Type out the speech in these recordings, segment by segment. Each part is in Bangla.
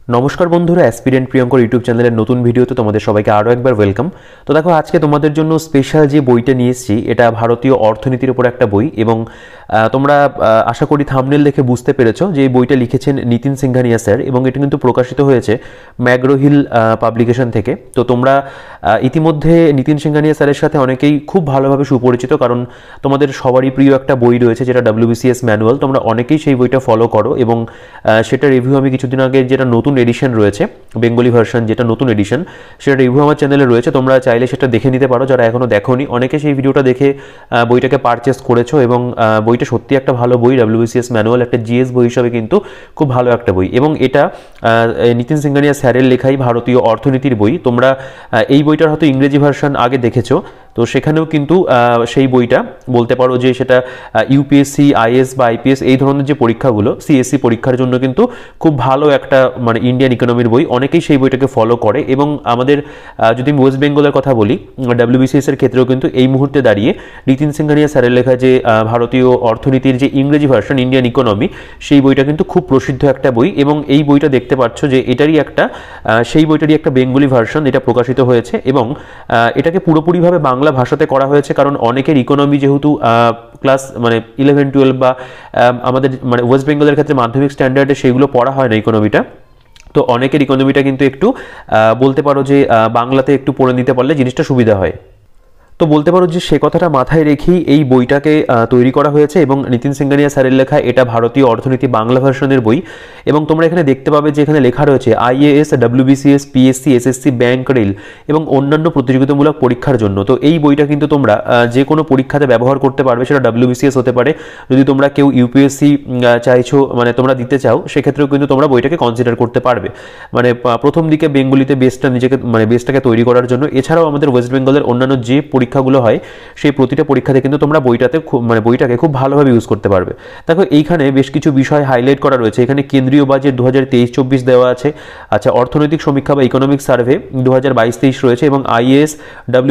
নমস্কার বন্ধুরা, অ্যাসপিরেন্ট প্রিয়ঙ্কর ইউটিউব চ্যানেলের নতুন ভিডিওতে তোমাদের সবাইকে আরও একবার ওয়েলকাম। তো দেখো, আজকে তোমাদের জন্য স্পেশাল যে বইটা নিয়ে এসেছি, এটা ভারতীয় অর্থনীতির উপর একটা বই। এবং তোমরা আশা করি থাম্বনেল দেখে বুঝতে পেরেছো যে এই বইটা লিখেছেন নিতিন সিংঘানিয়া স্যার, এবং এটা কিন্তু প্রকাশিত হয়েছে ম্যাগ্রো হিল পাবলিকেশন থেকে। তো তোমরা ইতিমধ্যে নিতিন সিংঘানিয়া স্যারের সাথে অনেকেই খুব ভালোভাবে সুপরিচিত, কারণ তোমাদের সবারই প্রিয় একটা বই রয়েছে যেটা WBCS ম্যানুয়াল। তোমরা অনেকেই সেই বইটা ফলো করো, এবং সেটা রিভিউ আমি কিছুদিন আগে, যেটা নতুন এডিশন রয়েছে বেঙ্গলি ভার্সন, যেটা নতুন এডিশন, সেটা রিভিউ আমার চ্যানেলে রয়েছে। তোমরা চাইলে সেটা দেখে নিতে পারো যারা এখনো দেখোনি। অনেকে সেই ভিডিওটা দেখে বইটাকে পারচেস করেছো, এবং বইটা সত্যি একটা ভালো বই। WBCS ম্যানুয়াল একটা GS বই হিসাবে কিন্তু খুব ভালো একটা বই, এবং এটা নিতিন সিংঘানিয়া স্যারের লেখাই ভারতীয় অর্থনীতির বই। তোমরা এই বইটার হয়তো ইংরেজি ভার্সন আগে দেখেছো, তো সেখানেও কিন্তু সেই বইটা বলতে পারো যে সেটা UPSC, IS বা IPS এই ধরনের যে পরীক্ষাগুলো, CSC পরীক্ষার জন্য কিন্তু খুব ভালো একটা মানে ইন্ডিয়ান ইকোনমির বই। অনেকেই সেই বইটাকে ফলো করে, এবং আমাদের যদি আমি ওয়েস্ট বেঙ্গলের কথা বলি, WBCS এর ক্ষেত্রেও কিন্তু এই মুহূর্তে দাঁড়িয়ে নিতিন সিংঘানিয়া স্যারের লেখা যে ভারতীয় অর্থনীতির যে ইংরেজি ভার্সন ইন্ডিয়ান ইকোনমি, সেই বইটা কিন্তু খুব প্রসিদ্ধ একটা বই। এবং এই বইটা দেখতে পাচ্ছ যে এটারই একটা সেই বইটারই একটা বেঙ্গলি ভার্সন এটা প্রকাশিত হয়েছে, এবং এটাকে পুরোপুরিভাবে বাংলা ভাষাতে করা হয়েছে। কারণ অনেকের ইকোনমি যেহেতু ক্লাস মানে 11-12 বা আমাদের মানে ওয়েস্ট বেঙ্গলের ক্ষেত্রে মাধ্যমিক স্ট্যান্ডার্ডে সেগুলো পড়া হয় না ইকোনমিটা, তো অনেকের ইকোনমিটা কিন্তু একটু বলতে পারো যে বাংলাতে একটু পড়ে নিতে পারলে জিনিসটা সুবিধা হয়। তো বলতে পারো যে সে কথাটা মাথায় রেখেই এই বইটাকে তৈরি করা হয়েছে, এবং নিতিন সিংঘানিয়া স্যারের লেখা এটা ভারতীয় অর্থনীতি বাংলা ভার্সনের বই। এবং তোমরা এখানে দেখতে পাবে যে এখানে লেখা রয়েছে IAS, WBCS, PSC, SSC, bank, rail এবং অন্যান্য প্রতিযোগিতামূলক পরীক্ষার জন্য। তো এই বইটা কিন্তু তোমরা যে কোনো পরীক্ষাতে ব্যবহার করতে পারবে, সেটা WBCS হতে পারে। যদি তোমরা কেউ UPSC চাইছো, মানে তোমরা দিতে চাও, সেক্ষেত্রেও কিন্তু তোমরা বইটাকে কনসিডার করতে পারবে। মানে প্রথম দিকে বেঙ্গলিতে বেসটা নিজেকে মানে বেসটাকে তৈরি করার জন্য। এছাড়াও আমাদের ওয়েস্ট বেঙ্গলের অন্যান্য যে পরীক্ষাগুলো হয়, সেই প্রতিটা পরীক্ষাতে কিন্তু তোমরা বইটাকে খুব ভালোভাবে ইউজ করতে পারবে। দেখো, এইখানে বেশ কিছু বিষয় হাইলাইট করা রয়েছে। এখানে কেন্দ্রীয় বাজেট 2023-24 দেওয়া আছে। আচ্ছা, অর্থনৈতিক সমীক্ষা বা ইকোনমিক সার্ভে 2022-23 রয়েছে, এবং IAS,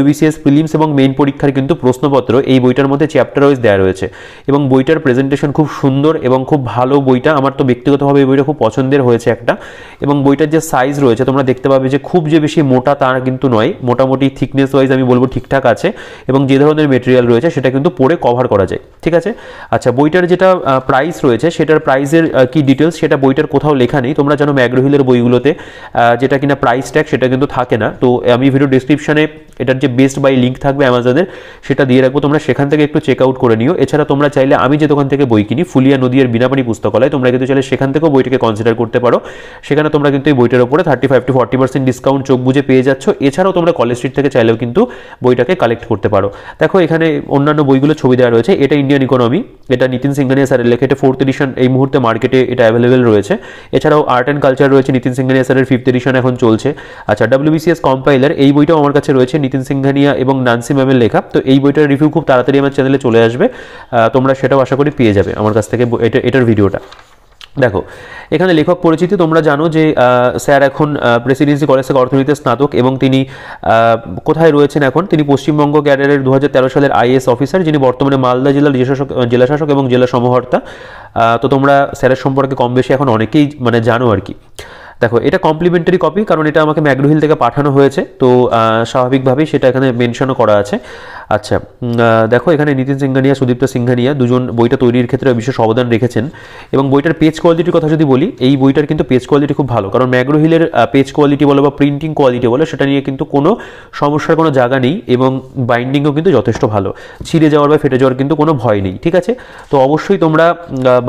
WBCS প্রিলিমস এবং মেইন পরীক্ষার কিন্তু প্রশ্নপত্র এই বইটার মধ্যে চ্যাপ্টার ওয়াইজ দেওয়া রয়েছে। এবং বইটার প্রেজেন্টেশন খুব সুন্দর এবং খুব ভালো বইটা। আমার তো ব্যক্তিগতভাবে এই বইটা খুব পছন্দের হয়েছে একটা। এবং বইটার যে সাইজ রয়েছে তোমরা দেখতে পাবে যে খুব যে বেশি মোটা তা কিন্তু নয়, মোটামুটি থিকনেস ওয়াইজ আমি বলবো ঠিকঠাক আছে, এবং যে ধরনের মেটেরিয়াল রয়েছে সেটা কিন্তু পড়ে কভার করা যায়। ঠিক আছে। আচ্ছা, বইটার যেটা প্রাইস রয়েছে, সেটার প্রাইসের কি ডিটেলস সেটা বইটার কোথাও লেখা নেই। তোমরা জানো ম্যাগ্রো হিলের বইগুলোতে যেটা কিনা প্রাইস ট্যাগ সেটা কিন্তু থাকে না। তো আমি ভিডিও ডিসক্রিপশনে এটার যে বেস্ট বাই লিঙ্ক থাকবে অ্যামাজনের, সেটা দিয়ে রাখবো, তোমরা সেখান থেকে একটু চেক আউট করে নিও। এছাড়া তোমরা চাইলে আমি যে দোকান থেকে বই কিনি, ফুলিয়া নদীর বিনাপানি পুস্তকালয়, তোমরা কিন্তু চাইলে সেখান থেকেও বইটাকে কনসিডার করতে পারো। সেখানে তোমরা কিন্তু এই বইটার উপরে 35-40% ডিসকাউন্ট চোখ বুঝে পেয়ে যাচ্ছ। এছাড়াও তোমরা কলেজ স্ট্রিট থেকে চাইলেও কিন্তু বইটাকে কালেক্ট করতে পারো। দেখো, এখানে অন্যান্য বইগুলো ছবি দেওয়া রয়েছে। এটা ইন্ডিয়ান ইকোনমি, এটা নিতিন সিংঘানিয়া স্যারের লেখা, এটা 4th এডিশন এই মুহূর্তে মার্কেটে এটা অ্যাভেলেবেল রয়েছে। এছাড়াও আর্ট অ্যান্ড কালচার রয়েছে, নিতিন সিংঘানিয়া স্যারের 5th এডিশন এখন চলছে। আচ্ছা, WBCS কম্পাইলার এই বইটাও আমার কাছে রয়েছে, নিতিন সিংঘানিয়া এবং নান্সি ম্যামের লেখা। তো এই বইটার রিভিউ খুব তাড়াতাড়ি আমার চ্যানেলে চলে আসবে, তোমরা সেটাও আশা করি পেয়ে যাবে আমার কাছ থেকে এটার ভিডিওটা। দেখো, এখানে লেখক পরিচিতি তোমরা জানো যে স্যার এখন প্রেসিডেন্সি কলেজ থেকে অর্থনীতিতে স্নাতক, এবং তিনি কোথায় রয়েছেন এখন, তিনি পশ্চিমবঙ্গ ক্যাডারের 2013 সালের IAS অফিসার, যিনি বর্তমানে মালদা জেলার জেলাশাসক এবং জেলা সমাহর্তা। তো তোমরা স্যারের সম্পর্কে কম বেশি এখন অনেকেই মানে জানো আর কি। দেখো, এটা কমপ্লিমেন্টারি কপি, কারণ এটা আমাকে ম্যাগ্রো হিল থেকে পাঠানো হয়েছে, তো স্বাভাবিকভাবেই সেটা এখানে মেনশনও করা আছে। আচ্ছা, দেখো, এখানে নিতিন সিংঘানিয়া, সুদীপ্ত সিংঘানিয়া দুজন বইটা তৈরির ক্ষেত্রে বিশেষ অবদান রেখেছেন। এবং বইটার পেজ কোয়ালিটির কথা যদি বলি, এই বইটার কিন্তু পেজ কোয়ালিটি খুব ভালো, কারণ ম্যাগ্রো হিলের পেজ কোয়ালিটি বলো বা প্রিন্টিং কোয়ালিটি বলো, সেটা নিয়ে কিন্তু কোনো সমস্যার কোনো জায়গা নেই, এবং বাইন্ডিংও কিন্তু যথেষ্ট ভালো, ছিঁড়ে যাওয়ার বা ফেটে যাওয়ার কিন্তু কোনো ভয় নেই। ঠিক আছে। তো অবশ্যই তোমরা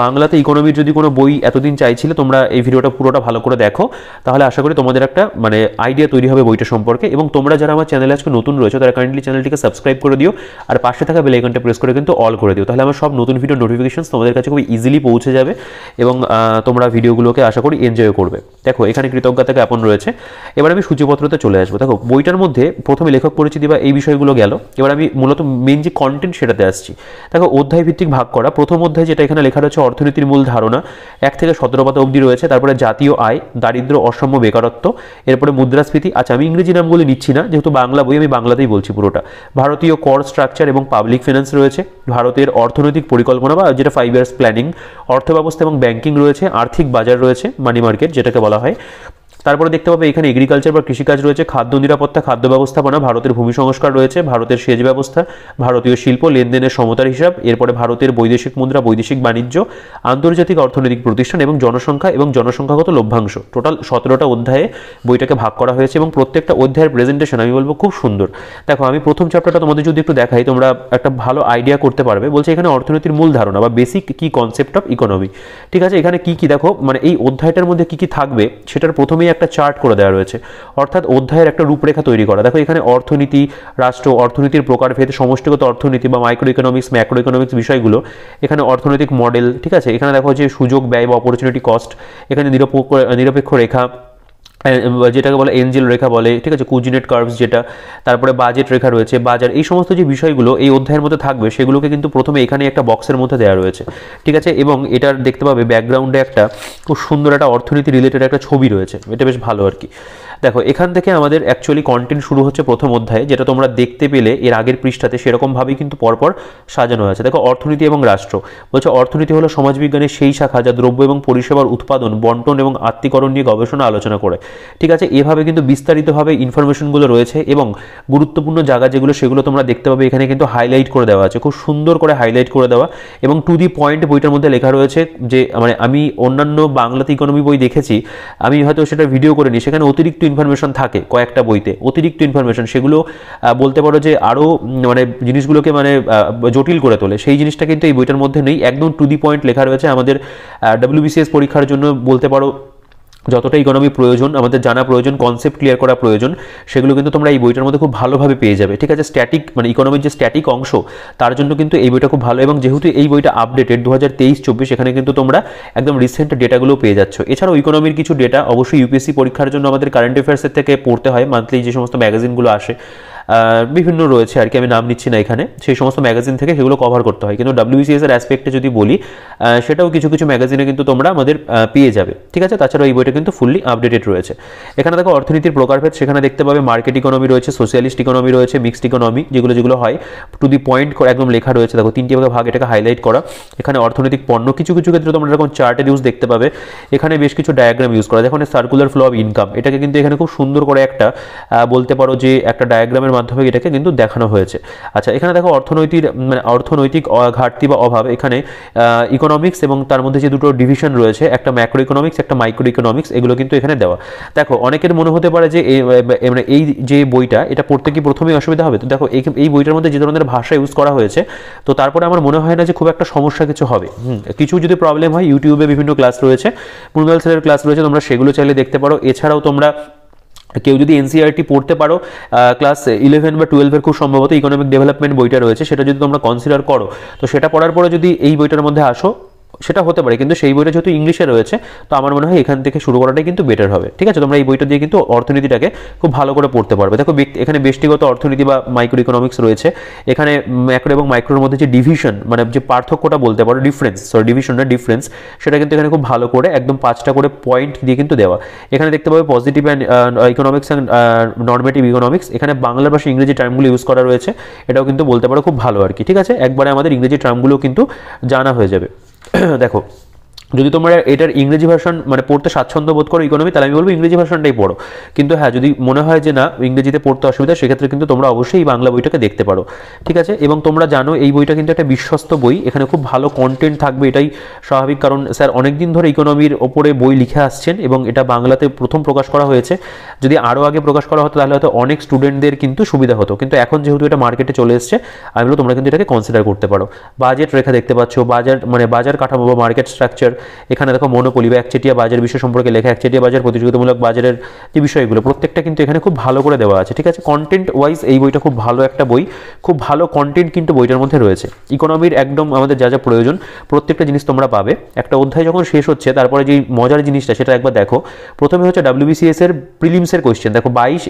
বাংলাতে ইকোনমির যদি কোনো বই এতদিন চাইছিলে, তোমরা এই ভিডিওটা পুরোটা ভালো করে দেখো, তাহলে আশা করি তোমাদের একটা মানে আইডিয়া তৈরি হবে বইটা সম্পর্কে। এবং তোমরা যারা আমার চ্যানেলে আজকে নতুন রয়েছে, তারা কাইন্ডলি চ্যানেলটিকে সাবস্ক্রাইব করে দিও, আর পাশে থাকা বেল আইকনটা প্রেস করে কিন্তু অল করে দিও, তাহলে আমার সব নতুন ভিডিও নোটিফিকেশনস তোমাদের কাছে খুব ইজিলি পৌঁছে যাবে, এবং তোমরা ভিডিওগুলোকে আশা করি এনজয় করবে। দেখো, এখানে কৃতজ্ঞতা জ্ঞাপন রয়েছে। এবার আমি সূচিপত্রতে চলে আসবো। দেখো, বইটার মধ্যে প্রথমে লেখক পরিচিতি বা এই বিষয়গুলো গেল, এবার আমি মূলত মেন যে কন্টেন্ট সেটাতে আসছি। দেখো, অধ্যায় ভিত্তিক ভাগ করা। প্রথম অধ্যায় যেটা এখানে লেখা রয়েছে অর্থনীতির মূল ধারণা, 1 থেকে 17 পাতা অবধি রয়েছে। তারপরে জাতীয় আয়, দারিদ্র, অসাম্য, বেকারত্ব, এরপরে মুদ্রাস্ফীতি। আচ্ছা, আমি ইংরেজি নামগুলো নিচ্ছি না, যেহেতু বাংলা বই, আমি বাংলাতেই বলছি পুরোটা। ভারতীয় কর স্ট্রাকচার এবং পাবলিক ফাইন্যান্স রয়েছে, ভারতের অর্থনৈতিক পরিকল্পনা বা যেটা 5 ইয়ার্স প্ল্যানিং, অর্থব্যবস্থা এবং ব্যাংকিং রয়েছে, আর্থিক বাজার রয়েছে, মানি মার্কেট যেটাকে বলা বলা হয়। তারপরে দেখতে পাবে এখানে এগ্রিকালচার বা কৃষিকাজ রয়েছে, খাদ্য নিরাপত্তা, খাদ্য ব্যবস্থাপনা, ভারতের ভূমি সংস্কার রয়েছে, ভারতের সেচ ব্যবস্থা, ভারতীয় শিল্প, লেনদেনের সমতার হিসাব, এরপরে ভারতের বৈদেশিক মুদ্রা, বৈদেশিক বাণিজ্য, আন্তর্জাতিক অর্থনৈতিক প্রতিষ্ঠান এবং জনসংখ্যা এবং জনসংখ্যাগত লভ্যাংশ। টোটাল 17টা অধ্যায়ে বইটাকে ভাগ করা হয়েছে এবং প্রত্যেকটা অধ্যায়ের প্রেজেন্টেশন আমি বলবো খুব সুন্দর। দেখো আমি প্রথম চ্যাপ্টারটা তোমাদের যদি একটু দেখাই তোমরা একটা ভালো আইডিয়া করতে পারবে। বলছে এখানে অর্থনীতির মূল ধারণা বা বেসিক কি কনসেপ্ট অফ ইকোনমি। ঠিক আছে, এখানে কি কি দেখো মানে এই অধ্যায়টার মধ্যে কি কি থাকবে সেটার প্রথমেই একটা চার্ট করে দেওয়া রয়েছে, অর্থাৎ অধ্যায়ের একটা রূপরেখা তৈরি করা। দেখো এখানে অর্থনীতি, রাষ্ট্র, অর্থনীতির প্রকারভেদ, সমষ্টিগত অর্থনীতি বা মাইক্রো ইকোনমিক্স, ম্যাক্রো ইকোনমিক্স বিষয়গুলো, এখানে অর্থনৈতিক মডেল। ঠিক আছে, এখানে দেখো যে সুযোগ ব্যয় বা অপরচুনিটি কস্ট, এখানে নিরপেক্ষ রেখা যেটাকে বলে এঞ্জেল রেখা বলে, ঠিক আছে, কুজিনেট কার্ভস যেটা, তারপরে বাজেট রেখা রয়েছে, বাজার, এই সমস্ত যে বিষয়গুলো এই অধ্যায়ের মধ্যে থাকবে সেগুলোকে কিন্তু প্রথমে এখানে একটা বক্সের মধ্যে দেওয়া রয়েছে। ঠিক আছে, এবং এটার দেখতে পাবে ব্যাকগ্রাউন্ডে একটা খুব সুন্দর একটা অর্থনীতি রিলেটেড একটা ছবি রয়েছে, এটা বেশ ভালো আর কি। দেখো এখান থেকে আমাদের অ্যাকচুয়ালি কন্টেন্ট শুরু হচ্ছে প্রথম অধ্যায়ে, যেটা তোমরা দেখতে পেলে এর আগের পৃষ্ঠাতে সেরকমভাবেই কিন্তু পরপর সাজানো আছে। দেখো অর্থনীতি এবং রাষ্ট্র বলছে অর্থনীতি হলো সমাজবিজ্ঞানের সেই শাখা যা দ্রব্য এবং পরিষেবার উৎপাদন, বন্টন এবং আত্মীকরণ নিয়ে গবেষণা আলোচনা করে। ঠিক আছে, এভাবে কিন্তু বিস্তারিতভাবে ইনফরমেশনগুলো রয়েছে এবং গুরুত্বপূর্ণ জায়গা যেগুলো সেগুলো তোমরা দেখতে পাবে এখানে কিন্তু হাইলাইট করে দেওয়া আছে, খুব সুন্দর করে হাইলাইট করে দেওয়া এবং টু দি পয়েন্ট বইটার মধ্যে লেখা রয়েছে। যে মানে আমি অন্যান্য বাংলাতে ইকোনমি বই দেখেছি, আমি হয়তো সেটা ভিডিও করে নিই, সেখানে অতিরিক্ত ইনফরমেশন থাকে কয়েকটা বইতে, অতিরিক্ত ইনফরমেশন, সেগুলো বলতে পারো যে আরও মানে জিনিসগুলোকে মানে জটিল করে তোলে। সেই জিনিসটা কিন্তু এই বইটার মধ্যে নেই, একদম টু দি পয়েন্ট লেখা রয়েছে। আমাদের WBCS পরীক্ষার জন্য বলতে পারো যতটা ইকোনমি প্রয়োজন, আমাদের জানা প্রয়োজন, কনসেপ্ট ক্লিয়ার করা প্রয়োজন, সেগুলো কিন্তু তোমরা এই বইটার মধ্যে খুব ভালোভাবে পেয়ে যাবে। ঠিক আছে, স্ট্যাটিক মানে ইকোনমির যে স্ট্যাটিক অংশ তার জন্য কিন্তু এই বইটা খুব ভালো, এবং যেহেতু এই বইটা আপডেটেড 2023-24, এখানে কিন্তু তোমরা একদম রিসেন্ট ডেটাগুলো পেয়ে যাচ্ছ। এছাড়াও ইকোনমির কিছু ডেটা অবশ্যই ইউপিএসসি পরীক্ষার জন্য আমাদের কারেন্ট অ্যাফেয়ার্সের থেকে পড়তে হয়, মান্থলি যে সমস্ত ম্যাগাজিনগুলো আসে বিভিন্ন রয়েছে আর কি, আমি নাম নিচ্ছি না এখানে, সেই সমস্ত ম্যাগাজিন থেকে সেগুলো কভার করতে হয়। কিন্তু WBCS এর অ্যাসপেক্টে যদি বলি সেটাও কিছু কিছু ম্যাগাজিনে কিন্তু তোমরা আমাদের পেয়ে যাবে। ঠিক আছে, তাছাড়া এই বইটা কিন্তু ফুললি আপডেটেড রয়েছে। এখানে দেখো অর্থনীতির প্রকারভেদ, সেখানে দেখতে পাবে মার্কেট ইকোনমি রয়েছে, সোশ্যালিস্ট ইকোনমি রয়েছে, মিক্সড ইকোনমি, যেগুলো হয় টু দি পয়েন্ট করে একদম লেখা রয়েছে। দেখো 3টি ভাগ এটাকে হাইলাইট করা। এখানে অর্থনৈতিক পণ্য, কিছু কিছু ক্ষেত্রে তোমরা এরকম চার্টের ইউজ দেখতে পাবে। এখানে বেশ কিছু ডায়াগ্রাম ইউজ করা, দেখো সার্কুলার ফ্লো অফ ইনকাম, এটাকে কিন্তু এখানে খুব সুন্দর করে একটা বলতে পারো যে একটা ডায়াগ্রামের মাধ্যমে এটাকে কিন্তু দেখানো হয়েছে। আচ্ছা, এখানে দেখো অর্থনৈতিক ঘাটতি বা অভাব, এখানে ইকোনমিক্স এবং তার মধ্যে যে দুটো ডিভিশন রয়েছে, একটা ম্যাক্রো ইকোনমিক্স, একটা মাইক্রো ইকোনমিক্স, এগুলো কিন্তু এখানে দেওয়া। দেখো অনেকের মনে হতে পারে যে মানে এই যে বইটা এটা পড়তে কি প্রথমেই অসুবিধা হবে? তো দেখো এই বইটার মধ্যে যে ধরনের ভাষা ইউজ করা হয়েছে, তো তারপরে আমার মনে হয় না যে খুব একটা সমস্যা কিছু হবে। কিছু যদি প্রবলেম হয়, ইউটিউবে বিভিন্ন ক্লাস রয়েছে, মৃণাল স্যারের ক্লাস রয়েছে, তোমরা সেগুলো চাইলে দেখতে পারো। এছাড়াও তোমরা কেউ যদি এনসিইআরটি পড়তে পারো, ক্লাস 11 বা 12-এর খুব সম্ভবত ইকোনমিক ডেভেলপমেন্ট বইটা রয়েছে, সেটা যদি তোমরা কনসিডার করো, তো সেটা পড়ার পরে যদি এই বইটার মধ্যে আসো সেটা হতে পারে। কিন্তু সেই বইটা যেহেতু ইংলিশে রয়েছে, তো আমার মনে হয় এখান থেকে শুরু করাটাই কিন্তু বেটার হবে। ঠিক আছে, তোমরা এই বইটা দিয়ে কিন্তু অর্থনীতিটাকে খুব ভালো করে পড়তে পারবে। দেখো এখানে ব্যক্তিগত অর্থনীতি বা মাইক্রো ইকোনমিক্স রয়েছে, এখানে ম্যাক্রো এবং মাইক্রোর মধ্যে যে ডিভিশন মানে যে পার্থক্যটা বলতে পারো, ডিভিশন না ডিফারেন্স, সেটা কিন্তু এখানে খুব ভালো করে একদম 5টা করে পয়েন্ট দিয়ে কিন্তু দেওয়া। এখানে দেখতে পাবে positive and economics and normative economics, এখানে বাংলা ভাষা ইংরেজি টার্মগুলো ইউজ করা রয়েছে, এটাও কিন্তু বলতে পারো খুব ভালো আর কি। ঠিক আছে, একবারে আমাদের ইংরেজি টার্মগুলো কিন্তু জানা হয়ে যাবে। দেখো যদি তোমরা এটার ইংরেজি ভার্সন মানে পড়তে স্বাচ্ছন্দ্য বোধ করো ইকোনমি, তাহলে আমি বলবো ইংরেজি ভার্সনটাই পড়ো। কিন্তু হ্যাঁ, যদি মনে হয় যে না ইংরেজিতে পড়তে অসুবিধা, সেক্ষেত্রে কিন্তু তোমরা অবশ্যই বাংলা বইটাকে দেখতে পারো। ঠিক আছে, এবং তোমরা জানো এই বইটা কিন্তু একটা বিশ্বস্ত বই, এখানে খুব ভালো কন্টেন্ট থাকবে, এটাই স্বাভাবিক, কারণ স্যার অনেকদিন ধরে ইকোনমির ওপরে বই লিখে আসছেন এবং এটা বাংলাতে প্রথম প্রকাশ করা হয়েছে। যদি আরও আগে প্রকাশ করা হতো তাহলে হয়তো অনেক স্টুডেন্টদের কিন্তু সুবিধা হতো, কিন্তু এখন যেহেতু এটা মার্কেটে চলে এসছে, আমি বলবো তোমরা কিন্তু এটাকে কনসিডার করতে পারো। বাজেট রেখা দেখতে পাচ্ছ, বাজার কাঠামো বা মার্কেট স্ট্রাকচার, এখানে দেখো মনোপলি বা একচেটিয়া বাজার বিষয় সম্পর্কে লেখা, একচেটিয়া বাজার, প্রতিযোগিতামূলক বাজারের যে বিষয়গুলো প্রত্যেকটা কিন্তু এখানে খুব ভালো করে দেওয়া আছে। ঠিক আছে, কন্টেন্ট ওয়াইজ এই বইটা খুব ভালো একটা বই, খুব ভালো কন্টেন্ট কিন্তু বইটার মধ্যে রয়েছে। ইকোনমির একদম আমাদের যা যা প্রয়োজন প্রত্যেকটা জিনিস তোমরা পাবে। একটা অধ্যায় যখন শেষ হচ্ছে, তারপরে যে মজার জিনিসটা সেটা একবার দেখো। প্রথমে হচ্ছে WBCS এর প্রিলিমসের কোয়েশ্চেন, দেখো 22,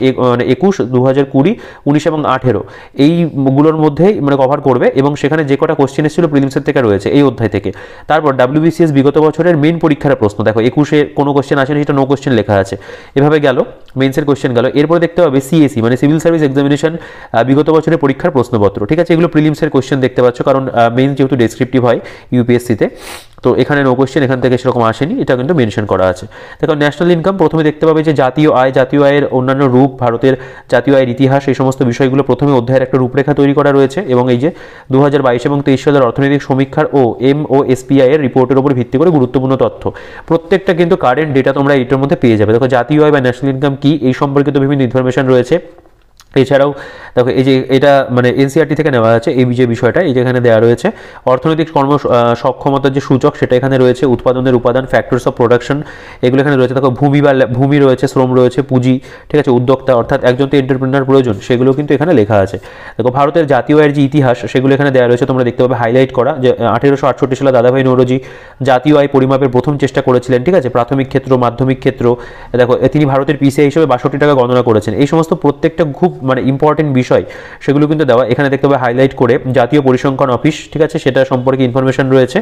21, 2020, 19 এবং 18 এইগুলোর মধ্যে মানে কভার করবে, এবং সেখানে যে কটা কোয়েশ্চেন এসেছিল প্রিলিমসের থেকে রয়েছে এই অধ্যায় থেকে। তারপর WBCS বিগত বছরের মেন পরীক্ষার প্রশ্ন, দেখো 21-এ কোনো কোয়েশ্চেন আসেনি, সেটা নো কোয়েশ্চেন লেখা আছে, এভাবে গেল। মেন্সের কোশ্চেন গেল। এরপরে দেখতে পাবে সিএসি মানে সিভিল সার্ভিস এক্সামিনেশন বিগত বছরের পরীক্ষার প্রশ্নপত্র, ঠিক আছে, এগুলো প্রিলিমসের কোশ্চেন দেখতে পাচ্ছ, কারণ মেন্স যেহেতু ডেসক্রিপটিভ হয় ইউপিএসসিতে, তো এখানে নো কোশ্চেন এখান থেকে সেরকম আসেনি, এটা কিন্তু মেনশন করা আছে। দেখো ন্যাশনাল ইনকাম প্রথমে দেখতে পাবে যে জাতীয় আয়, জাতীয় আয়ের অন্যান্য রূপ, ভারতের জাতীয় আয়ের ইতিহাস, এই সমস্ত বিষয়গুলো প্রথমে অধ্যায়ের একটা রূপরেখা তৈরি করা রয়েছে, এবং এই যে 2022 এবং 23 সালের অর্থনৈতিক সমীক্ষার ও MOSPI এর রিপোর্টের উপর ভিত্তি করে গুরুত্বপূর্ণ তথ্য, প্রত্যেকটা কিন্তু কারেন্ট ডেটা তোমরা এটার মধ্যে পেয়ে যাবে। দেখো জাতীয় আয় বা ন্যাশনাল ইনকাম কি, এই সম্পর্কিত বিভিন্ন ইনফরমেশন রয়েছে। এছাড়াও দেখো এই যে এটা মানে এনসিআরটি থেকে নেওয়া আছে এই যে বিষয়টা, এই যেখানে দেওয়া রয়েছে অর্থনৈতিক কর্ম সক্ষমতার যে সূচক সেটা এখানে রয়েছে, উৎপাদনের উপাদান ফ্যাক্টরস অফ প্রোডাকশন এগুলো এখানে রয়েছে। দেখো ভূমি রয়েছে, শ্রম রয়েছে, পুঁজি, ঠিক আছে, উদ্যোক্তা অর্থাৎ একজন তো এন্টারপ্রেনার প্রয়োজন, সেগুলো কিন্তু এখানে লেখা আছে। দেখো ভারতের জাতীয় আয়ের যে ইতিহাস সেগুলো এখানে দেওয়া রয়েছে, তোমরা দেখতে পাবে হাইলাইট করা, যে 1868 সালে দাদাভাই নৌরোজি জাতীয় আয় পরিমাপের প্রথম চেষ্টা করেছিলেন, ঠিক আছে, প্রাথমিক ক্ষেত্র মাধ্যমিক ক্ষেত্র। দেখো তিনি ভারতের পিসিআই হিসেবে 62 টাকা গণনা করেছেন। এই সমস্ত প্রত্যেকটা খুব মানে ইম্পর্টেন্ট বিষয়, সেগুলো কিন্তু দেওয়া এখানে দেখতে পাবে হাইলাইট করে। জাতীয় পরিসংখ্যান অফিস, ঠিক আছে, সেটা সম্পর্কে ইনফরমেশন রয়েছে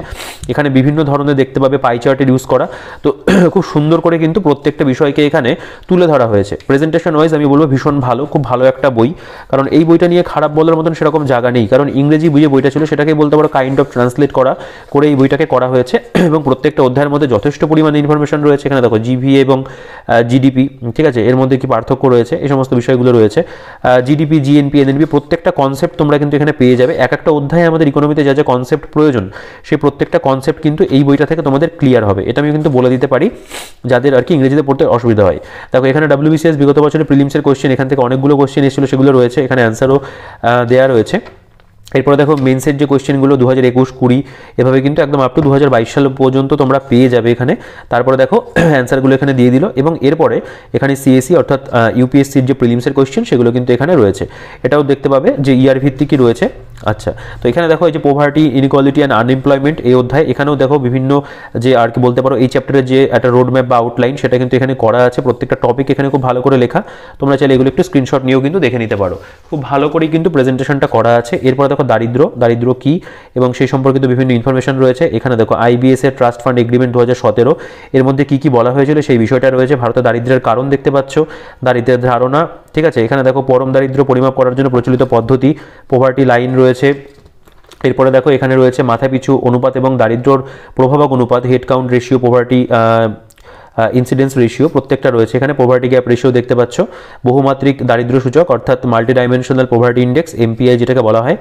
এখানে, বিভিন্ন ধরনের দেখতে পাবে পাই চার্টের ইউজ করা, তো খুব সুন্দর করে কিন্তু প্রত্যেকটা বিষয়কে এখানে তুলে ধরা হয়েছে। প্রেজেন্টেশন ওয়াইজ আমি বলবো ভীষণ ভালো, খুব ভালো একটা বই, কারণ এই বইটা নিয়ে খারাপ বলার মতন সেরকম জায়গা নেই, কারণ ইংরেজি বুঝে বইটা ছিল সেটাকে বলতে পারো কাইন্ড অফ ট্রান্সলেট করা করে এই বইটাকে করা হয়েছে, এবং প্রত্যেকটা অধ্যায়ের মধ্যে যথেষ্ট পরিমাণে ইনফরমেশন রয়েছে। এখানে দেখো জিভিএ এবং জিডিপি, ঠিক আছে, এর মধ্যে কি পার্থক্য রয়েছে, এই সমস্ত বিষয়গুলো রয়েছে। জিডিপি, জিএনপি, এনএনপি প্রত্যেকটা কনসেপ্ট তোমরা কিন্তু এখানে পেয়ে যাবে। এক একটা অধ্যায়ে আমাদের ইকোনমিতে যা যা কনসেপ্ট প্রয়োজন সেই প্রত্যেকটা কনসেপ্ট কিন্তু এই বইটা থেকে তোমাদের ক্লিয়ার হবে, এটা আমি কিন্তু বলে দিতে পারি যাদের আর কি ইংরেজিতে পড়তে অসুবিধা হয়। দেখো এখানে WBCS বিগত বছরের প্রিলিমসের কোশ্চেন, এখান থেকে অনেকগুলো কোশ্চেন এসেছিল, সেগুলো রয়েছে এখানে, অ্যান্সারও দেওয়া রয়েছে। এরপরে দেখো মেন্সের যে কোশ্চেনগুলো 2021, 20 এভাবে কিন্তু একদম আপ টু 2022 সাল পর্যন্ত তোমরা পেয়ে যাবে এখানে। তারপরে দেখো অ্যান্সারগুলো এখানে দিয়ে দিল, এবং এরপরে এখানে সিএসি অর্থাৎ ইউপিএসসির যে প্রিলিমসের কোশ্চেন সেগুলো কিন্তু এখানে রয়েছে, এটাও দেখতে পাবে যে ইয়ার ভিত্তিকই রয়েছে। আচ্ছা, তো এখানে দেখো এই যে পোভার্টি, ইনইকুয়ালিটি অ্যান্ড আনএমপ্লয়মেন্ট এই অধ্যায়, এখানেও দেখো বিভিন্ন যে আর কি বলতে পারো এই চ্যাপ্টারের যে একটা রোড ম্যাপ বা আউটলাইন সেটা কিন্তু এখানে করা আছে, প্রত্যেকটা টপিক এখানে খুব ভালো করে লেখা, তোমরা চাইলে এগুলো একটু স্ক্রিনশট নিয়েও কিন্তু দেখে নিতে পারো, খুব ভালো করেই কিন্তু প্রেজেন্টেশনটা করা আছে। এরপরে দেখো দারিদ্র কি এবং সেই সম্পর্কিত বিভিন্ন ইনফরমেশন রয়েছে এখানে। দেখো আইবিএস এর ট্রাস্ট ফান্ড এগ্রিমেন্ট 2017 এর মধ্যে কি কি বলা হয়েছিল সেই বিষয়টা রয়েছে। ভারতে দারিদ্র্যের কারণ দেখতে পাচ্ছ, দারিদ্র্যের ধারণা, ঠিক আছে, এখানে দেখো পরম দারিদ্র্য পরিমাপ করার জন্য প্রচলিত পদ্ধতি, পোভার্টি লাইন রয়েছে। এরপরে দেখো এখানে রয়েছে মাথাপিছু অনুপাত এবং দারিদ্র্যর প্রভাবক অনুপাত, head count ratio, poverty incidence ratio প্রত্যেকটা রয়েছে এখানে। পোভার্টি গ্যাপ রেশিও দেখতে পাচ্ছ, বহুমাত্রিক দারিদ্র সূচক অর্থাৎ multi dimensional poverty index MPI যেটাকে বলা হয়,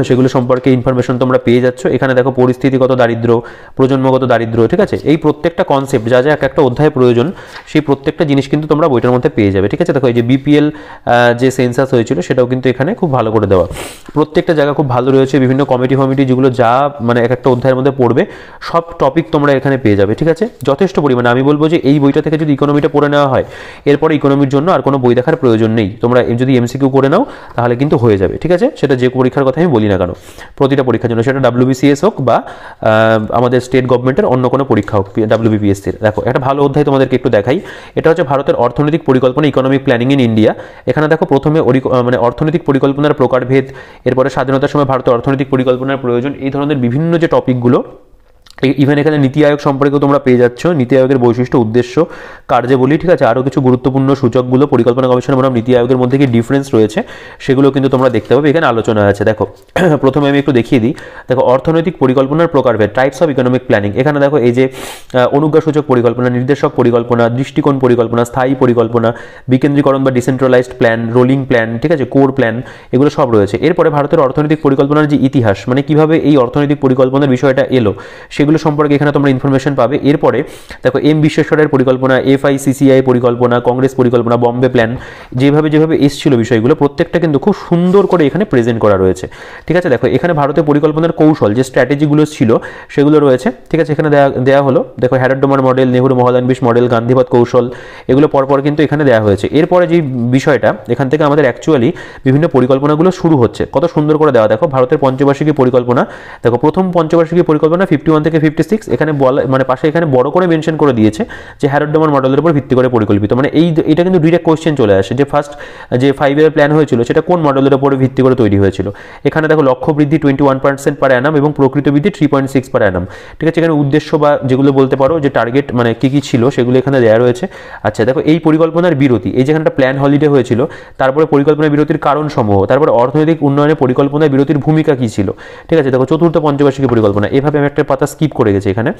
সেগুলো সম্পর্কে ইনফরমেশন তোমরা পেয়ে যাচ্ছ এখানে। দেখো পরিস্থিতিগত দারিদ্র, প্রজন্মগত দারিদ্র, ঠিক আছে, এই প্রত্যেকটা কনসেপ্ট যা যা এক একটা অধ্যায় প্রয়োজন সেই প্রত্যেকটা জিনিস কিন্তু তোমরা বইটার মধ্যে পেয়ে যাবে, ঠিক আছে। দেখো এই যে BPL যে সেন্সাস হয়েছিল সেটাও কিন্তু এখানে খুব ভালো করে দেওয়া, প্রত্যেকটা জায়গা খুব ভালো রয়েছে। বিভিন্ন কমিটি যেগুলো যা মানে এক একটা অধ্যায়ের মধ্যে পড়বে সব টপিক তোমরা এখানে পেয়ে যাবে, ঠিক আছে, যথেষ্ট পরিমাণে। আমি বলবো যে এই বইটা থেকে যদি ইকোনমিটা পড়ে নেওয়া হয় এরপরে ইকোনমির জন্য আর কোনো বই দেখার প্রয়োজন নেই, তোমরা যদি MCQ করে নাও তাহলে কিন্তু হয়ে যাবে, ঠিক আছে, সেটা যে পরীক্ষার কথা আমি বলি না কেন, প্রতিটা পরীক্ষার জন্য, সেটা WBCS হোক বা আমাদের স্টেট গভর্নমেন্টের অন্য কোনো পরীক্ষা হোক, WBPSC-র। দেখো একটা ভালো অধ্যায় তোমাদেরকে একটু দেখাই, এটা হচ্ছে ভারতের অর্থনৈতিক পরিকল্পনা, ইকোনমিক প্ল্যানিং ইন ইন্ডিয়া। এখানে দেখো প্রথমে মানে অর্থনৈতিক পরিকল্পনার প্রকারভেদ, এরপরে স্বাধীনতার সময় ভারতের অর্থনৈতিক পরিকল্পনার প্রয়োজন, এই ধরনের বিভিন্ন যে টপিকগুলো, ইভেন এখানে নীতি আয়োগ সম্পর্কেও তোমরা পেয়ে যাচ্ছ, নীতি আয়োগের বৈশিষ্ট্য, উদ্দেশ্য, কার্যাবলী, ঠিক আছে, আরও কিছু গুরুত্বপূর্ণ সূচকগুলো পরিকল্পনা গবেষণা বনাম নীতি আয়োগের মধ্যে কি ডিফারেন্স রয়েছে সেগুলো কিন্তু তোমরা দেখতে পাবে, এখানে আলোচনা আছে। দেখো প্রথমে আমি একটু দেখিয়ে দিই, দেখো অর্থনৈতিক পরিকল্পনার প্রকারভেদ, টাইপস অফ ইকোনমিক প্ল্যানিং। এখানে দেখো এই যে অনুজ্ঞাসূচক পরিকল্পনা, নির্দেশক পরিকল্পনা, দৃষ্টিকোণ পরিকল্পনা, স্থায়ী পরিকল্পনা, বিকেন্দ্রীকরণ বা ডিসেন্ট্রালাইজড প্ল্যান, রোলিং প্ল্যান, ঠিক আছে, কোর প্ল্যান, এগুলো সব রয়েছে। এরপরে ভারতের অর্থনৈতিক পরিকল্পনার যে ইতিহাস, মানে কিভাবে এই অর্থনৈতিক পরিকল্পনার বিষয়টা এলো সেগুলো সম্পর্কে এখানে তোমরা ইনফরমেশন পাবে। এরপরে দেখো বিশ্বেশ্বরের পরিকল্পনা, FICCI পরিকল্পনা, কংগ্রেস পরিকল্পনা, বম্বে প্ল্যান, যেভাবে এসেছিল বিষয়গুলো প্রত্যেকটা কিন্তু খুব সুন্দর করে এখানে প্রেজেন্ট করা রয়েছে, ঠিক আছে। দেখো এখানে ভারতের পরিকল্পনার কৌশল যে স্ট্র্যাটেজিগুলো ছিল সেগুলো রয়েছে, ঠিক আছে, এখানে দেওয়া হলো। দেখো হ্যারাডোমার মডেল, নেহরু মহলানবিশ মডেল, গান্ধীবাদ কৌশল, এগুলো পরপর কিন্তু এখানে দেওয়া হয়েছে। এরপরে যে বিষয়টা এখান থেকে আমাদের অ্যাকচুয়ালি বিভিন্ন পরিকল্পনাগুলো শুরু হচ্ছে, কত সুন্দর করে দেওয়া। দেখো ভারতের পঞ্চবার্ষিকী পরিকল্পনা, দেখো প্রথম পঞ্চবার্ষিকী পরিকল্পনা 51 থেকে আছে 56, এখানে বলা মানে পাশে এখানে বড় করে মেনশন করে দিয়েছে যে হ্যারোড ডোমান মডেলের উপর ভিত্তি করে পরিকল্পিত, মানে এটা কিন্তু ডিরেক্ট কোশ্চেন চলে আসে যে ফার্স্ট যে 5 ইয়ার প্ল্যান হয়েছিল সেটা কোন মডেলের উপর ভিত্তি করে তৈরি হয়েছিল। এখানে দেখো লক্ষ্য বৃদ্ধি 21% পার অ্যানাম এবং প্রকৃত বৃদ্ধি 3.6 পার অ্যানাম, ঠিক আছে। এখানে উদ্দেশ্য বা যেগুলো বলতে পারো যে টার্গেট মানে কি ছিল সেগুলো এখানে দেওয়া রয়েছে। আচ্ছা দেখো এই পরিকল্পনার বিরতি, এই যেখানটা প্ল্যান হলিডে হয়েছিল, তারপরে পরিকল্পনার বিরতির কারণ সমূহ, তারপরে অর্থনৈতিক উন্নয়নে পরিকল্পনার বিরতির ভূমিকা কি ছিল, ঠিক আছে। দেখো চতুর্থ পঞ্চবার্ষিকী পরিকল্পনা, এভাবে আমি একটা পাতা স্কিপ করে গেছি এখানে,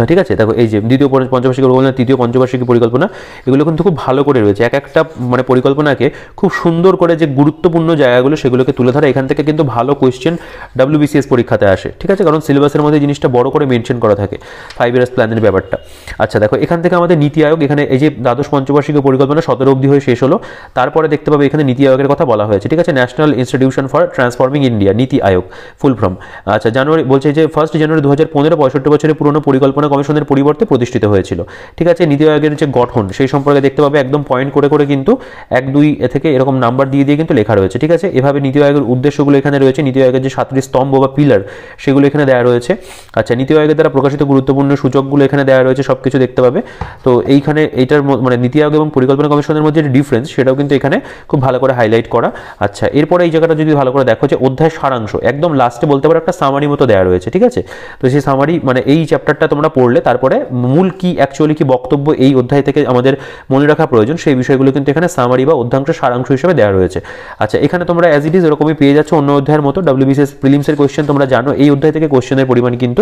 ঠিক আছে। দেখো এই যে দ্বিতীয় পঞ্চবার্ষিকী পরিকল্পনা, তৃতীয় পঞ্চবার্ষিকী পরিকল্পনা, এগুলো কিন্তু খুব ভালো করে রয়েছে। এক একটা মানে পরিকল্পনাকে খুব সুন্দর করে যে গুরুত্বপূর্ণ জায়গাগুলো সেগুলোকে তুলে ধরা, এখান থেকে কিন্তু ভালো কোয়েশ্চেন WBCS পরীক্ষাতে আসে, ঠিক আছে, কারণ সিলেবাসের মধ্যে জিনিসটা বড় করে মেনশন করা থাকে 5 ইয়ার্স প্ল্যানের ব্যাপারটা। আচ্ছা দেখো এখান থেকে আমাদের নীতি আয়োগ, এখানে এই যে দ্বাদশ পঞ্চবার্ষিকী পরিকল্পনা 17 অবধি হয়ে শেষ হলো, তারপরে দেখতে পাবে এখানে নীতি আয়োগের কথা বলা হয়েছে, ঠিক আছে। National institution for transforming India, নীতি আয়োগ ফুল ফর্ম। আচ্ছা জানুয়ারি বলছে যে 1 জানুয়ারি 2015 65 বছরের পুরনো পরিকল্পনা কমিশনের পরিবর্তে প্রতিষ্ঠিত হয়েছিল, ঠিক আছে। নীতি আয়োগের যে গঠন সেই সম্পর্কে দেখতে পাবে একদম পয়েন্ট করে করে কিন্তু 1 2 থেকে এরকম নাম্বার দিয়ে কিন্তু লেখা রয়েছে, ঠিক আছে। এভাবে নীতি আয়োগের উদ্দেশ্যগুলো এখানে রয়েছে, নীতি আয়োগের যে 7টি স্তম্ভ বা পিলার সেগুলো এখানে দেওয়া রয়েছে। আচ্ছা নীতি আয়োগের দ্বারা প্রকাশিত গুরুত্বপূর্ণ সূচকগুলো এখানে দেওয়া রয়েছে, সবকিছু দেখতে পাবে। তো এইখানে এইটার মানে নীতি আয়োগ এবং পরিকল্পনা কমিশনের মধ্যে যে ডিফারেন্স সেটাও কিন্তু এখানে খুব ভালো করে হাইলাইট করা। আচ্ছা এরপরে এই জায়গাটা যদি ভালো করে দেখো যে অধ্যায় সারাংশ একদম লাস্টে বলতে পারো একটা সামারি মতো দেওয়া রয়েছে, ঠিক আছে। তো সেই সামারি মানে এই চ্যাপ্টারটা তোমরা পড়লে তারপরে মূল কি অ্যাকচুয়ালি কি বক্তব্য এই অধ্যায় থেকে আমাদের মনে রাখা প্রয়োজন সেই বিষয়গুলো কিন্তু এখানে সামারি বা অধ্যাংশ সারাংশ হিসেবে দেওয়া রয়েছে। আচ্ছা এখানে তোমরা অ্যাজ ইট ইজ এরকমই পেয়ে যাচ্ছ অন্য অধ্যায়ের মতো। WBCS প্রিলিমসের কোয়েশ্চেন তোমরা জানো এই অধ্যায় থেকে কোয়েশ্চেনের পরিমাণ কিন্তু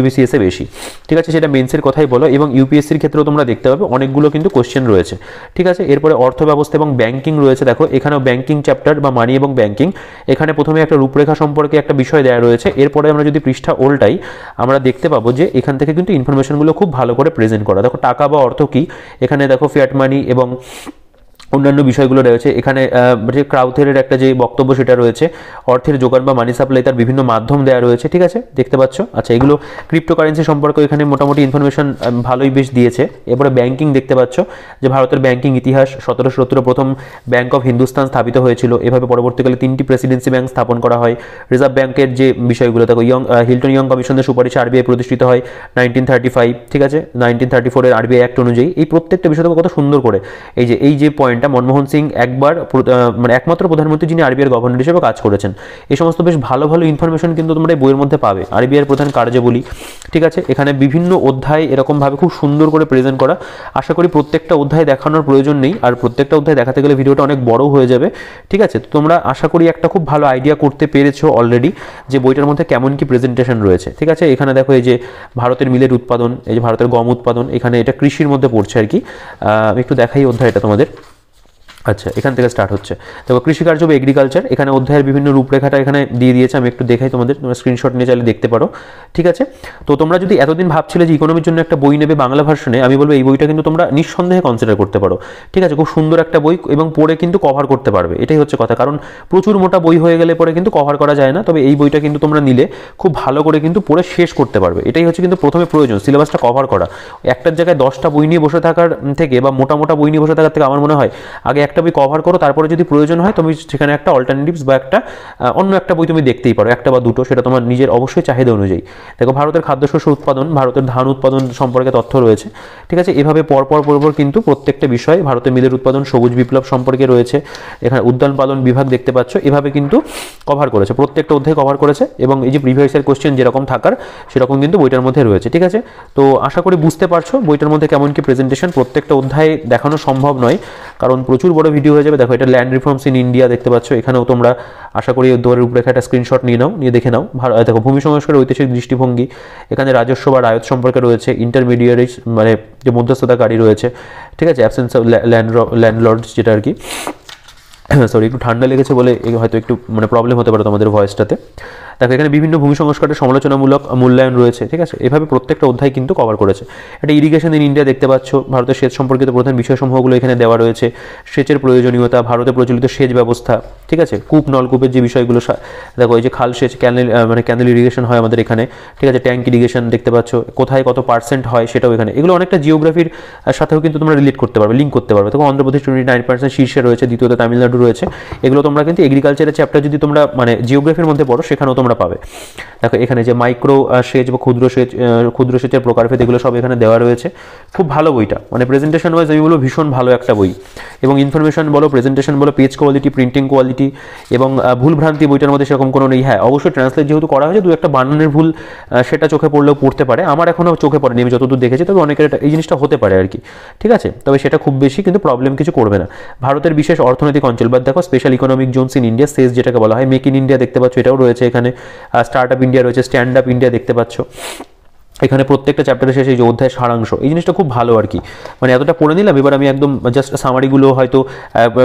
WBCS এ বেশি, ঠিক আছে, সেটা মেন্সের কথাই বলো, এবং ইউপিএসসির ক্ষেত্রেও তোমরা দেখতে পাবে অনেকগুলো কিন্তু কোয়েশ্চেন রয়েছে, ঠিক আছে। এরপরে অর্থ ব্যবস্থা এবং ব্যাংকিং রয়েছে, দেখো এখানেও ব্যাংকিং চ্যাপ্টার বা মানি এবং ব্যাংকিং, এখানে প্রথমে একটা রূপরেখা সম্পর্কে একটা বিষয় দেওয়া রয়েছে। এরপরে আমরা যদি পৃষ্ঠা ওল্টাই আমরা দেখতে পাবো যে এখান থেকে কিন্তু ইনফরমেশনগুলো খুব ভালো করে প্রেজেন্ট করা। দেখো টাকা বা অর্থ কি, এখানে দেখো ফিয়াট মানি এবং অন্যান্য বিষয়গুলো রয়েছে। এখানে যে ক্রাউথের একটা যে বক্তব্য সেটা রয়েছে, অর্থের যোগান বা মানি সাপ্লাই তার বিভিন্ন মাধ্যম দেওয়া রয়েছে, ঠিক আছে, দেখতে পাচ্ছ। আচ্ছা এগুলো ক্রিপ্টোকারেন্সি সম্পর্কে এখানে মোটামুটি ইনফরমেশন ভালোই বেশ দিয়েছে। এরপরে ব্যাংকিং দেখতে পাচ্ছ যে ভারতের ব্যাংকিং ইতিহাস, 1717 প্রথম ব্যাংক অফ হিন্দুস্তান স্থাপিত হয়েছিল, এভাবে পরবর্তীকালে 3টি প্রেসিডেন্সি ব্যাংক স্থাপন করা হয়। রিজার্ভ ব্যাংকের যে বিষয়গুলো দেখো হিল্টন ইয়ং কমিশনের সুপারিশে RBI প্রতিষ্ঠিত হয় 1935, ঠিক আছে। 1934 এর RBI অ্যাক্ট অনুযায়ী এই প্রত্যেকটা বিষয় কত সুন্দর করে এই যে পয়েন্ট মনমোহন সিং একবার মানে একমাত্র প্রধানমন্ত্রী যিনি RBI এর গভর্নর হিসেবে কাজ করেছেন, এই সমস্ত বেশ ভালো ভালো ইনফরমেশন কিন্তু তোমরা এই বইয়ের মধ্যে পাবে। RBI এর প্রধান কার্যাবলী, ঠিক আছে, এখানে বিভিন্ন অধ্যায় এরকম ভাবে খুব সুন্দর করে প্রেজেন্ট করা। আশা করি প্রত্যেকটা অধ্যায় দেখানোর প্রয়োজন নেই, আর প্রত্যেকটা অধ্যায় দেখাতে গেলে ভিডিওটা অনেক বড় হয়ে যাবে, ঠিক আছে। তো তোমরা আশা করি একটা খুব ভালো আইডিয়া করতে পেরেছো অলরেডি যে বইটার মধ্যে কেমন কি প্রেজেন্টেশন রয়েছে, ঠিক আছে। এখানে দেখো এই যে ভারতের মিলের উৎপাদন, এই যে ভারতের গম উৎপাদন, এখানে এটা কৃষির মধ্যে পড়ছে আর কি। আমি একটু দেখাই অধ্যায়টা তোমাদের। আচ্ছা এখান থেকে স্টার্ট হচ্ছে, দেখো কৃষিকার্য বা এগ্রিকালচার, এখানে অধ্যায়ের বিভিন্ন রূপরেখাটা এখানে দিয়ে দিয়েছে। আমি একটু দেখাই তোমাদের, তোমরা স্ক্রিনশট নিয়ে চাইলে দেখতে পারো, ঠিক আছে। তো তোমরা যদি এতদিন ভাবছিলে যে ইকোনমির জন্য একটা বই নেবে বাংলা ভার্সনে, আমি বলবো এই বইটা কিন্তু তোমরা নিঃসন্দেহে কনসিডার করতে পারো, ঠিক আছে। খুব সুন্দর একটা বই এবং পড়ে কিন্তু কভার করতে পারবে, এটাই হচ্ছে কথা। কারণ প্রচুর মোটা বই হয়ে গেলে পরে কিন্তু কভার করা যায় না, তবে এই বইটা কিন্তু তোমরা নিলে খুব ভালো করে কিন্তু পড়ে শেষ করতে পারবে। এটাই হচ্ছে কিন্তু প্রথমে প্রয়োজন, সিলেবাসটা কভার করা। একটার জায়গায় 10টা বই নিয়ে বসে থাকার থেকে বা মোটা মোটা বই নিয়ে বসে থাকার থেকে আমার মনে হয় আগে একটা বই কভার করো, তারপরে যদি প্রয়োজন হয় তুমি সেখানে একটা অল্টারনেটিভস বা একটা অন্য একটা বই তুমি দেখতেই পারো, একটা বা দুটো, সেটা তোমার নিজের অবশ্যই চাহিদা অনুযায়ী। দেখো ভারতের খাদ্যশস্য উৎপাদন, ভারতের ধান উৎপাদন সম্পর্কে তথ্য রয়েছে, ঠিক আছে। এভাবে পরপর কিন্তু প্রত্যেকটা বিষয়, ভারতের মিলের উৎপাদন, সবুজ বিপ্লব সম্পর্কে রয়েছে, এখানে উদ্যান পালন বিভাগ দেখতে পাচ্ছ, এভাবে কিন্তু কভার করেছে, প্রত্যেকটা অধ্যায় কভার করেছে। এবং এই যে প্রিভিয়াস ইয়ার কোশ্চেন যেরকম থাকার সেরকম কিন্তু বইটার মধ্যে রয়েছে, ঠিক আছে। তো আশা করি বুঝতে পারছো বইটার মধ্যে কেমন কি প্রেজেন্টেশন। প্রত্যেকটা অধ্যায় দেখানো সম্ভব নয় কারণ প্রচুর বড় ভিডিও হয়ে যাবে। দেখো এটা ল্যান্ড রিফর্মস ইন ইন্ডিয়া দেখতে পাচ্ছ, এখানেও তোমরা আশা করি অধ্যায়ের রূপরেখা একটা স্ক্রিনশট নিয়ে নাও, নিয়ে দেখে নাও। দেখো ভূমি সংস্কারের ঐতিহাসিক দৃষ্টিভঙ্গি, এখানে রাজস্ব বা রায়ত সম্পর্কে রয়েছে, ইন্টারমিডিয়ারিজ মানে যে মধ্যস্থতাকারী রয়েছে, ঠিক আছে, অ্যাবসেন্স অফ ল্যান্ডলর্ডস যেটা আর কি। সরি একটু ঠান্ডা লেগেছে বলে হয়তো একটু মানে প্রবলেম হতে পারে তোমাদের ভয়েসটাতে। দেখো এখানে বিভিন্ন ভূমি সংস্কারের সমালোচনামূলক মূল্যায়ন রয়েছে, ঠিক আছে। এভাবে প্রত্যেকটা অধ্যায় কিন্তু কভার করেছে। এটা ইরিগেশন ইন ইন্ডিয়া দেখতে পাচ্ছ, ভারতের সেচ সম্পর্কিত প্রধান বিষয়সমূহগুলো এখানে দেওয়া রয়েছে। সেচের প্রয়োজনীয়তা, ভারতে প্রচলিত সেচ ব্যবস্থা, ঠিক আছে, কূপ নলকূপের যে বিষয়গুলো, দেখো এই যে খাল সেচ, ক্যানেল ইরিগেশন হয় আমাদের এখানে, ঠিক আছে, ট্যাঙ্ক ইরিগেশন দেখতে পাচ্ছ, কোথায় কত পার্সেন্ট হয় সেটাও এখানে। এগুলো অনেকটা জিওগ্রাফির সাথেও কিন্তু তোমরা রিলেট করতে পারবে, লিঙ্ক করতে পারবে। দেখো অন্ধ্রপ্রদেশ 29% শীর্ষে রয়েছে, দ্বিতীয়ত তামিলনাড়ু রয়েছে। এগুলো তোমরা কিন্তু এগ্রিকালচারের চ্যাপ্টার যদি তোমরা মানে জিওগ্রাফির মধ্যে পড়ো সেখানেও তোমরা তোমরা পাবে। দেখো এখানে যে মাইক্রো সেচ বা ক্ষুদ্র সেচের প্রকারভেদ এগুলো সব এখানে দেওয়া রয়েছে। খুব ভালো বইটা, মানে প্রেজেন্টেশন ওয়াইজ আমি বলবো ভীষণ ভালো একটা বই, এবং ইনফরমেশন বলো, প্রেজেন্টেশন বলো, পেজ কোয়ালিটি, প্রিন্টিং কোয়ালিটি এবং ভুলভ্রান্তি বইটার মধ্যে সেরকম কোনো নেই। হ্যাঁ অবশ্যই ট্রান্সলেট যেহেতু করা হয়েছে, দু একটা বানানের ভুল সেটা চোখে পড়লেও পড়তে পারে, আমার এখনও চোখে পড়েনি আমি যতদূর দেখেছি, তবে অনেকের এই জিনিসটা হতে পারে আর কি, ঠিক আছে। তবে সেটা খুব বেশি কিন্তু প্রবলেম কিছু করবে না। ভারতের বিশেষ অর্থনৈতিক অঞ্চল বা দেখো special economic zones in India, SEZ যেটাকে বলা হয়, মেক ইন ইন্ডিয়া দেখতে পাচ্ছ এটাও রয়েছে এখানে, স্টার্ট আপ ইন্ডিয়া রয়েছে, স্ট্যান্ড আপ ইন্ডিয়া দেখতে পাচ্ছ। এখানে প্রত্যেকটা চ্যাপ্টারের শেষে যে অধ্যায় সারাংশ, এই জিনিসটা খুব ভালো আর কি, মানে এতটা পড়ে নিলাম, এবার আমি একদম জাস্ট সামারিগুলো হয়তো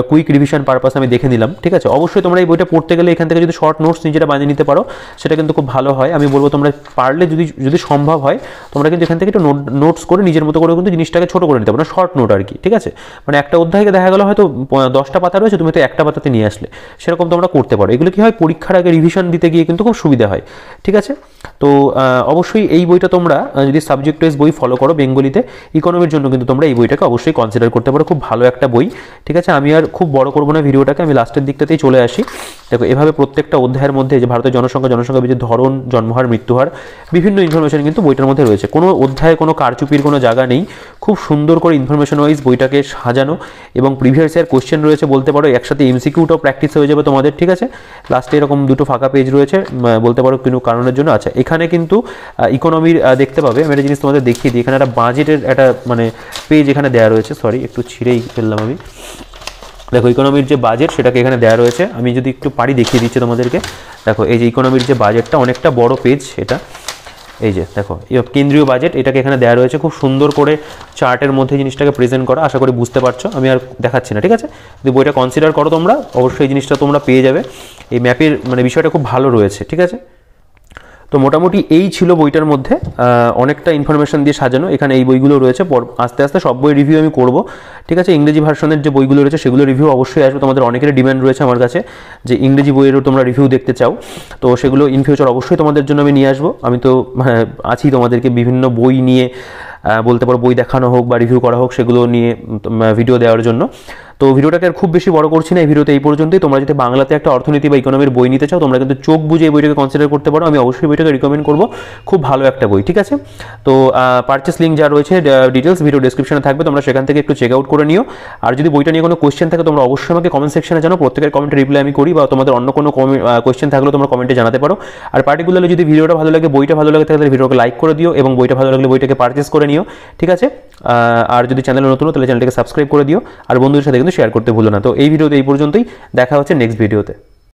কুইক রিভিশন পারপাস আমি দেখে নিলাম, ঠিক আছে। অবশ্যই তোমরা এই বইটা পড়তে গেলে এখান থেকে যদি শর্ট নোটস নিজেরা বানিয়ে নিতে পারো সেটা কিন্তু খুব ভালো হয়। আমি বলবো তোমরা পারলে যদি সম্ভব হয় তোমরা কিন্তু এখান থেকে একটু নোটস করে নিজের মতো করে কিন্তু জিনিসটাকে ছোটো করে নিতে পারো, শর্ট নোট আর কি, ঠিক আছে। মানে একটা অধ্যায়কে দেখা গেলো হয়তো 10টা পাতা রয়েছে, তুমি তো একটা পাতাতে নিয়ে আসলে, সেরকম তোমরা করতে পারো। এগুলো কি হয়, পরীক্ষার আগে রিভিশন দিতে গিয়ে কিন্তু খুব সুবিধা হয়, ঠিক আছে। তো অবশ্যই এই বইটা তোমরা যদি সাবজেক্ট ওয়াইজ বই ফলো করো বেঙ্গলিতে, ইকোনমির জন্য কিন্তু তোমরা এই বইটাকে অবশ্যই কনসিডার করতে পারো, খুব ভালো একটা বই, ঠিক আছে। আমি আর খুব বড় করবো না ভিডিওটাকে, আমি লাস্টের দিকটাতেই চলে আসি। দেখো এভাবে প্রত্যেকটা অধ্যায়ের মধ্যে যে ভারতের জনসংখ্যা বৃদ্ধির ধরন, জন্মহার, মৃত্যুহার, বিভিন্ন ইনফরমেশন কিন্তু বইটার মধ্যে রয়েছে। কোনো অধ্যায়ে কোনো কারচুপির কোনো জায়গা নেই, খুব সুন্দর করে ইনফরমেশন ওয়াইজ বইটাকে সাজানো, এবং প্রিভিয়াস ইয়ার কোশ্চেন রয়েছে বলতে পারো, একসাথে এমসিকিউটাও প্র্যাকটিস হয়ে যাবে তোমাদের, ঠিক আছে। লাস্টে এরকম দুটো ফাঁকা পেজ রয়েছে বলতে পারো কোনো কারণের জন্য। আচ্ছা এখানে কিন্তু ইকোনমির দেখতে পাবে, আমি একটা জিনিস তোমাদের দেখিয়ে দিই, এখানে একটা বাজেটের একটা মানে পেজ এখানে দেওয়া রয়েছে, সরি একটু ছিঁড়েই ফেললাম আমি। দেখো ইকোনমির যে বাজেট সেটাকে এখানে দেওয়া রয়েছে, আমি যদি একটু পারি দেখিয়ে দিচ্ছি তোমাদেরকে। দেখো এই যে ইকোনমির যে বাজেটটা, অনেকটা বড় পেজ এটা, এই যে দেখো কেন্দ্রীয় বাজেট, এটাকে এখানে দেওয়া রয়েছে, খুব সুন্দর করে চার্টের মধ্যে জিনিসটাকে প্রেজেন্ট করা, আশা করি বুঝতে পারছো, আমি আর দেখাচ্ছি না, ঠিক আছে। যদি বইটা কনসিডার করো তোমরা অবশ্যই এই জিনিসটা তোমরা পেয়ে যাবে, এই ম্যাপের মানে বিষয়টা খুব ভালো রয়েছে, ঠিক আছে। তো মোটামুটি এই ছিল বইটার মধ্যে অনেকটা ইনফরমেশন দিয়ে সাজানো, এখানে এই বইগুলো রয়েছে, আস্তে আস্তে সব বই রিভিউ আমি করব, ঠিক আছে। ইংরেজি ভার্সনের যে বইগুলো রয়েছে সেগুলো রিভিউ অবশ্যই আসবে, তোমাদের অনেকের ডিমান্ড রয়েছে আমার কাছে যে ইংরেজি বইয়েরও তোমরা রিভিউ দেখতে চাও, তো সেগুলো ইন ফিউচার অবশ্যই তোমাদের জন্য আমি নিয়ে আসবো। আমি তো আছি তোমাদেরকে বিভিন্ন বই নিয়ে বলতে পারো, বই দেখানো হোক বা রিভিউ করা হোক, সেগুলো নিয়ে ভিডিও দেওয়ার জন্য। তো ভিডিওটাকে আর খুব বেশি বড় করছি না, এই ভিডিওতে এই পর্যন্তই। তোমরা যদি বাংলাতে একটা অর্থনীতি বা ইকোনমির বই নিতে চাও তোমরা কিন্তু চোখ বুঝে এই বইটাকে কনসিডার করতে পারো, আমি অবশ্যই বইটাকে রিকমেন্ড করবো, খুব ভালো একটা বই, ঠিক আছে। তো পারচেস লিঙ্ক যা রয়েছে ডিটেলস ভিডিও ডেসক্রিপশনে থাকবে, তোমরা সেখান থেকে একটু চেক আউট করে নিও। আর যদি বইটা নিয়ে কোনো কোয়েশ্চেন থাকে তোমরা অবশ্যই আমাকে কমেন্ট সেকশনে জানো, প্রত্যেকের কমেন্টে রিপ্লাই আমি করি, বা তোমাদের অন্য কোনো কোয়েশ্চেন থাকলেও তোমরা কমেন্টে জানাতে পারো। আর পার্টিকুলারলি যদি ভিডিওটা ভালো লাগে, বইটা ভালো লাগে, তাহলে ভিডিওকে লাইক করে দিও, এবং বইটা ভালো লাগলে বইটাকে পারচেস করে নিও, ঠিক আছে। আর যদি চ্যানেলে নতুন তাহলে চ্যানেলটাকে সাবস্ক্রাইব করে দিও, আর বন্ধুদের সাথে কিন্তু শেয়ার করতে ভুলো না। তো এই ভিডিওতে এই পর্যন্তই, দেখা হচ্ছে নেক্সট ভিডিওতে।